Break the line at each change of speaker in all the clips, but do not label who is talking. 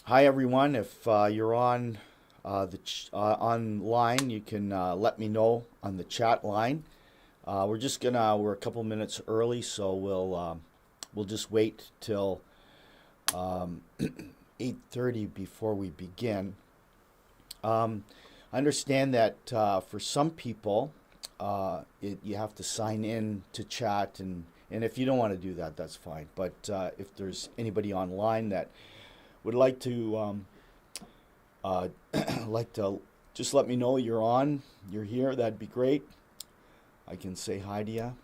Hi everyone. If you're on online, you can let me know on the chat line. We're a couple minutes early, so we'll just wait till um, 8:30 before we begin. I understand that for some people, you have to sign in to chat, and if you don't want to do that, that's fine. But if there's anybody online that would like to uh, like to just let me know you're here. That'd be great. I can say hi to you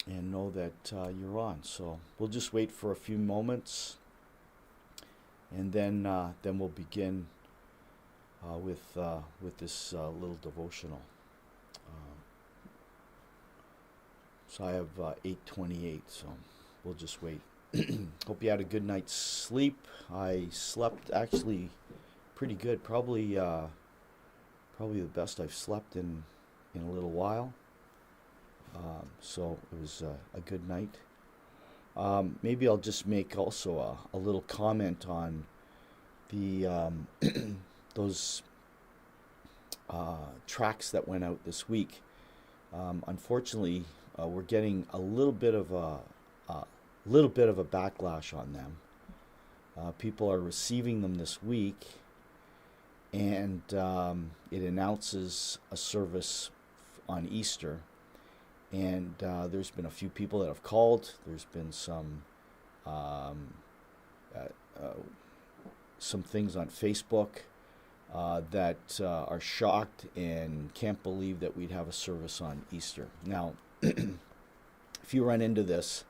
and know that you're on. So we'll just wait for a few moments, and then we'll begin with this little devotional. Um, so I have 8:28. So we'll just wait. Hope you had a good night's sleep. I slept actually pretty good. Probably the best I've slept in a little while. So it was a good night. Maybe I'll just make also a little comment on the those tracks that went out this week. Unfortunately, we're getting a little bit of a backlash on them. People are receiving them this week, and it announces a service on Easter. And there's been a few people that have called. There's been um, uh, uh, some things on Facebook that are shocked and can't believe that we'd have a service on Easter. Now, if you run into this,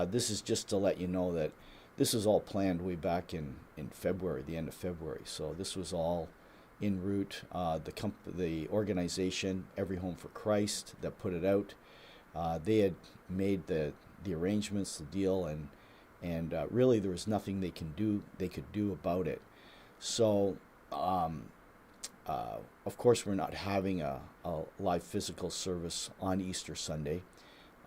this is just to let you know that this is all planned way back in February, the end of February. So this was all en route. The organization, Every Home for Christ, that put it out, they had made the arrangements, the deal, and really there was nothing they could do about it. So um, of course we're not having a live physical service on Easter Sunday.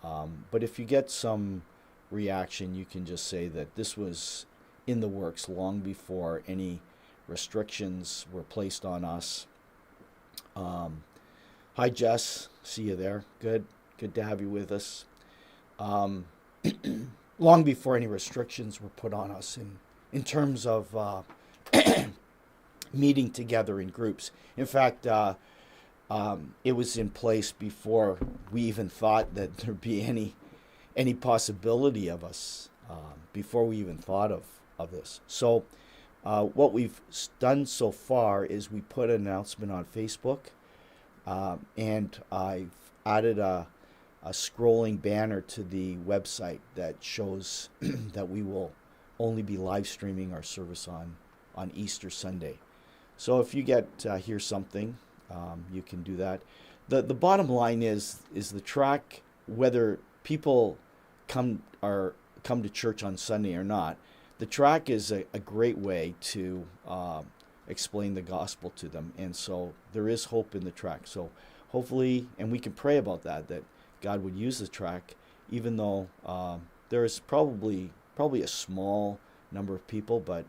But if you get some reaction, you can just say that this was in the works long before any restrictions were placed on us. Um, Hi, Jess. See you there. Good to have you with us. Um, Long before any restrictions were put on us in terms of meeting together in groups. In fact, it was in place before we even thought that there'd be any possibility of us, before we even thought of this. So what we've done so far is we put an announcement on Facebook, and I've added a scrolling banner to the website that shows that we will only be live streaming our service on Easter Sunday. So if you hear something, you can do that. The bottom line is the track, whether people come to church on Sunday or not. The track is a great way to explain the gospel to them, and so there is hope in the track. So hopefully, and we can pray about that God would use the track, even though there is probably a small number of people, but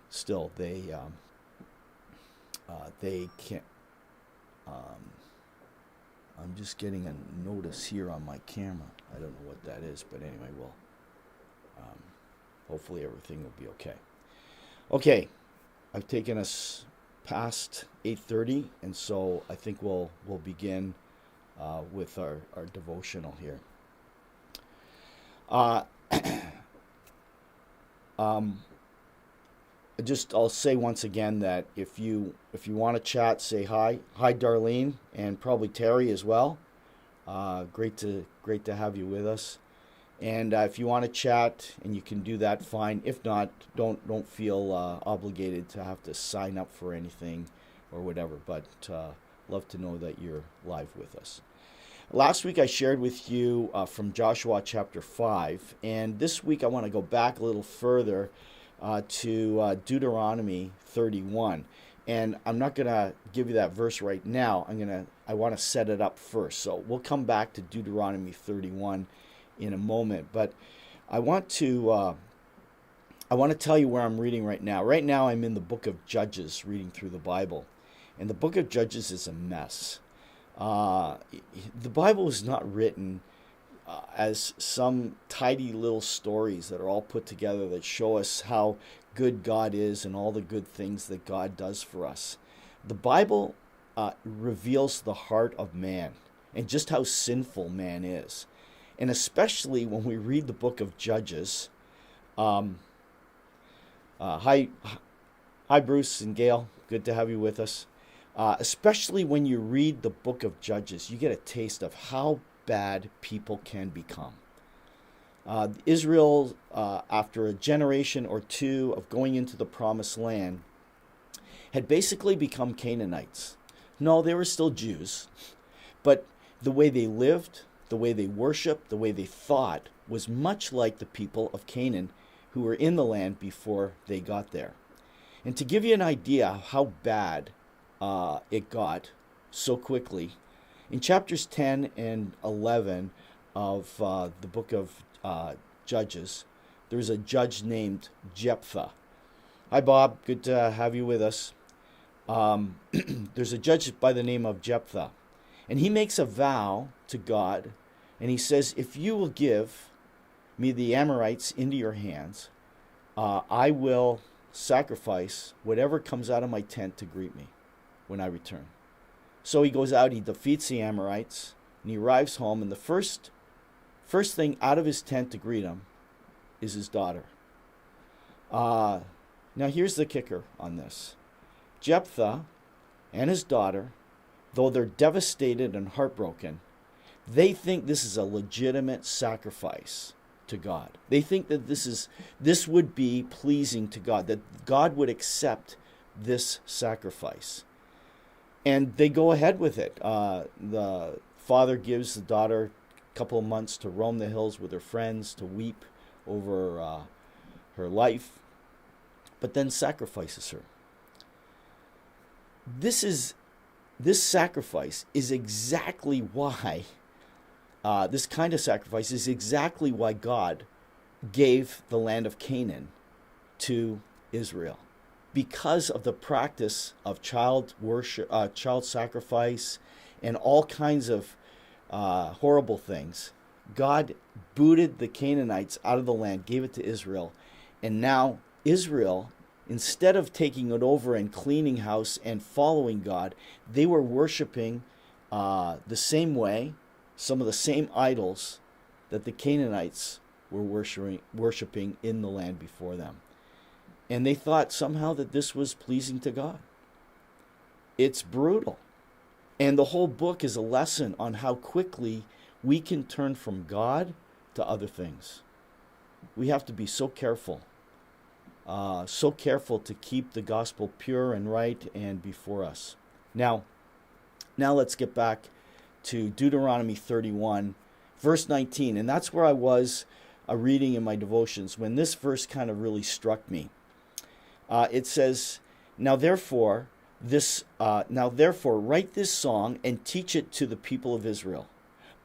still they can't. Um, I'm just getting a notice here on my camera. I don't know what that is, but anyway, um, hopefully everything will be okay. Okay, I've taken us past 8:30, and so I think we'll begin with our devotional here. Uh, um, I'll say once again that if you want to chat, say hi, Darlene, and probably Terry as well. Great to have you with us. And if you want to chat, and you can do that, fine. If not, don't feel obligated to have to sign up for anything or whatever. But love to know that you're live with us. Last week I shared with you from Joshua chapter 5, and this week I want to go back a little further to Deuteronomy 31. And I'm not going to give you that verse right now. I want to set it up first. So we'll come back to Deuteronomy 31 in a moment. But I want to want to tell you where I'm reading right now. Right now I'm in the book of Judges, reading through the Bible. And the book of Judges is a mess. The Bible is not written as some tidy little stories that are all put together that show us how good God is and all the good things that God does for us. The Bible reveals the heart of man and just how sinful man is. And especially when we read the book of Judges. Hi, Bruce and Gail. Good to have you with us. Especially when you read the book of Judges, you get a taste of how bad people can become. Israel, after a generation or two of going into the promised land, had basically become Canaanites. No, they were still Jews, but the way they lived, the way they worshiped, the way they thought was much like the people of Canaan who were in the land before they got there. And to give you an idea of how bad it got so quickly, in chapters 10 and 11 of the book of Judges, there's a judge named Jephthah. Hi, Bob. Good to have you with us. There's a judge by the name of Jephthah, and he makes a vow to God, and he says, if you will give me the Amorites into your hands, I will sacrifice whatever comes out of my tent to greet me when I return. So he goes out, he defeats the Amorites, and he arrives home, and the first thing out of his tent to greet him is his daughter. Now here's the kicker on this. Jephthah and his daughter, though they're devastated and heartbroken, they think this is a legitimate sacrifice to God. They think that this would be pleasing to God, that God would accept this sacrifice. And they go ahead with it. The father gives the daughter a couple of months to roam the hills with her friends, to weep over her life, but then sacrifices her. This sacrifice is exactly why, this kind of sacrifice is exactly why God gave the land of Canaan to Israel. Because of the practice of child worship, child sacrifice, and all kinds of horrible things, God booted the Canaanites out of the land, gave it to Israel, and now Israel, instead of taking it over and cleaning house and following God, they were worshiping the same way, some of the same idols that the Canaanites were worshiping in the land before them. And they thought somehow that this was pleasing to God. It's brutal. And the whole book is a lesson on how quickly we can turn from God to other things. We have to be so careful to keep the gospel pure and right and before us. Now let's get back to Deuteronomy 31, verse 19. And that's where I was reading in my devotions when this verse kind of really struck me. It says, Now therefore, write this song and teach it to the people of Israel.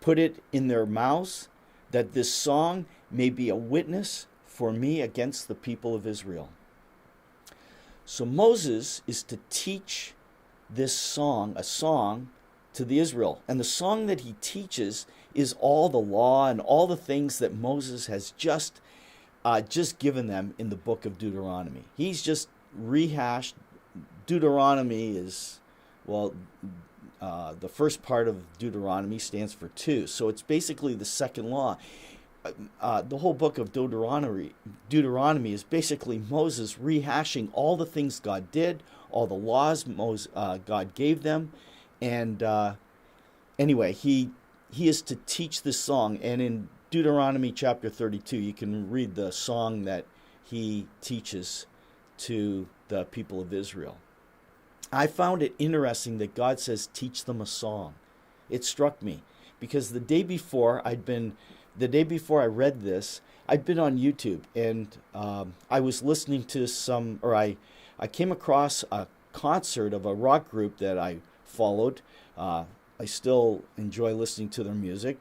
Put it in their mouths, that this song may be a witness for me against the people of Israel. So Moses is to teach this song, a song, to the Israel. And the song that he teaches is all the law and all the things that Moses has just given them in the book of Deuteronomy. He's just rehashed. Deuteronomy is, the first part of Deuteronomy stands for 2. So it's basically the second law. The whole book of Deuteronomy is basically Moses rehashing all the things God did, all the laws God gave them. And anyway, he is to teach this song. And in Deuteronomy chapter 32, you can read the song that he teaches to the people of Israel. I found it interesting that God says, teach them a song. It struck me because the day before I read this, I'd been on YouTube and I was listening to I came across a concert of a rock group that I followed. I still enjoy listening to their music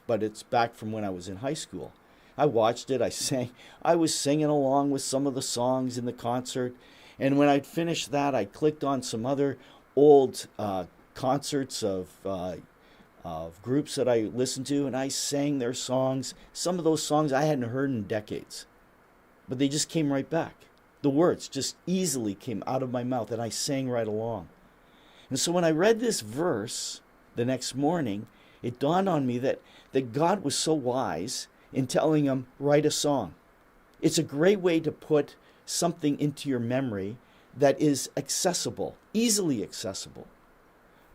but it's back from when I was in high school. I watched it. I sang. I was singing along with some of the songs in the concert. And when I'd finished that, I clicked on some other old concerts of groups that I listened to, and I sang their songs. Some of those songs I hadn't heard in decades, but they just came right back. The words just easily came out of my mouth, and I sang right along. And so when I read this verse the next morning, it dawned on me that God was so wise in telling him, write a song. It's a great way to put something into your memory that is accessible, easily accessible.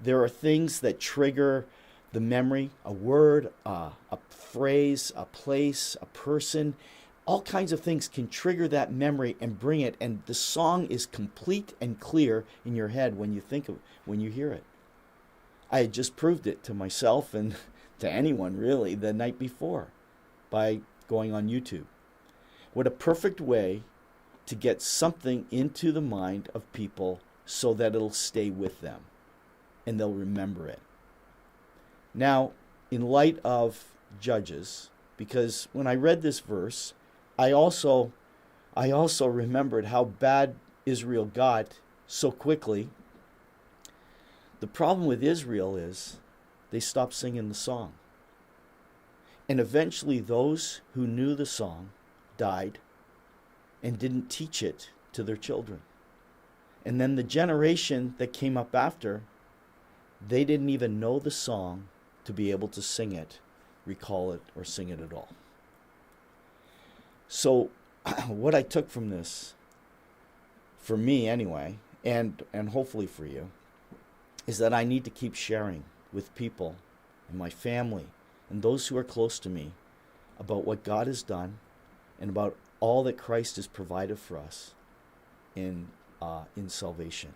There are things that trigger the memory, a word, a phrase, a place, a person. All kinds of things can trigger that memory and bring it, and the song is complete and clear in your head when you think of it, when you hear it. I had just proved it to myself and to anyone really the night before by going on YouTube. What a perfect way to get something into the mind of people so that it'll stay with them and they'll remember it. Now, in light of Judges, because when I read this verse, I also remembered how bad Israel got so quickly. The problem with Israel is they stopped singing the song. And eventually those who knew the song died and didn't teach it to their children. And then the generation that came up after, they didn't even know the song to be able to sing it, recall it, or sing it at all. So what I took from this, for me anyway, and hopefully for you, is that I need to keep sharing with people and my family and those who are close to me about what God has done and about all that Christ has provided for us in salvation.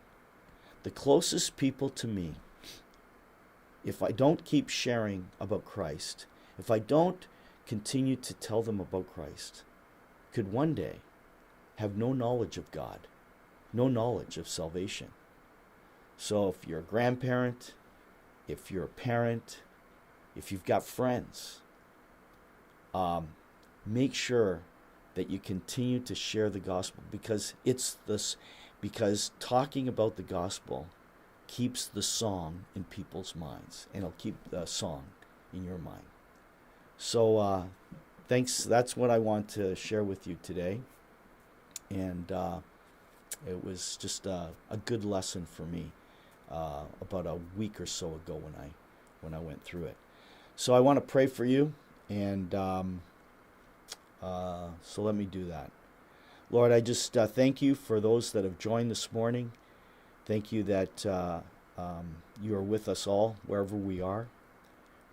The closest people to me, if I don't keep sharing about Christ, if I don't continue to tell them about Christ, could one day have no knowledge of God, no knowledge of salvation. So if you're a grandparent, if you're a parent, if you've got friends, make sure that you continue to share the gospel, because because talking about the gospel keeps the song in people's minds, and it'll keep the song in your mind. So thanks. That's what I want to share with you today, and it was just a good lesson for me about a week or so ago when I went through it. So I want to pray for you, and so let me do that. Lord, I just thank you for those that have joined this morning. Thank you that you are with us all, wherever we are.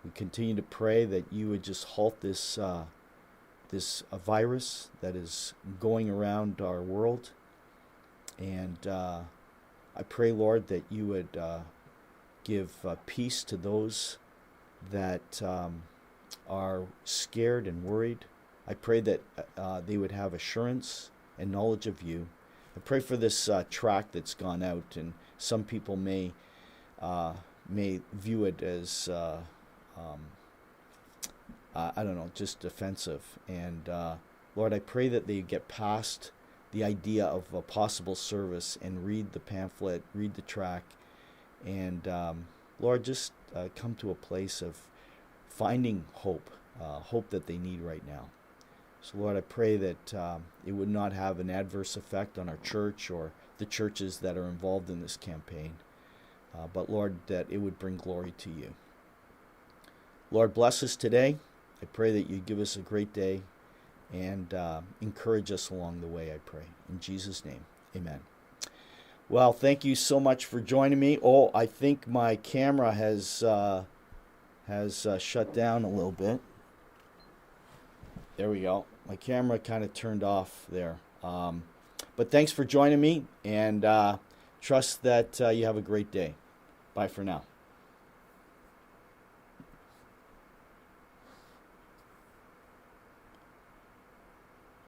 We continue to pray that you would just halt this virus that is going around our world. And I pray, Lord, that you would give peace to those that are scared and worried. I pray that they would have assurance and knowledge of you. I pray for this tract that's gone out, and some people may view it as I don't know, just offensive. And Lord, I pray that they get past the idea of a possible service and read the pamphlet, read the tract, and Lord, just come to a place of finding hope, hope that they need right now. So Lord, I pray that it would not have an adverse effect on our church or the churches that are involved in this campaign, but Lord, that it would bring glory to you. Lord, bless us today. I pray that you give us a great day and encourage us along the way, I pray. In Jesus' name, amen. Well, thank you so much for joining me. Oh, I think my camera has shut down a little bit. There we go. My camera kind of turned off there. But thanks for joining me, and trust that you have a great day. Bye for now.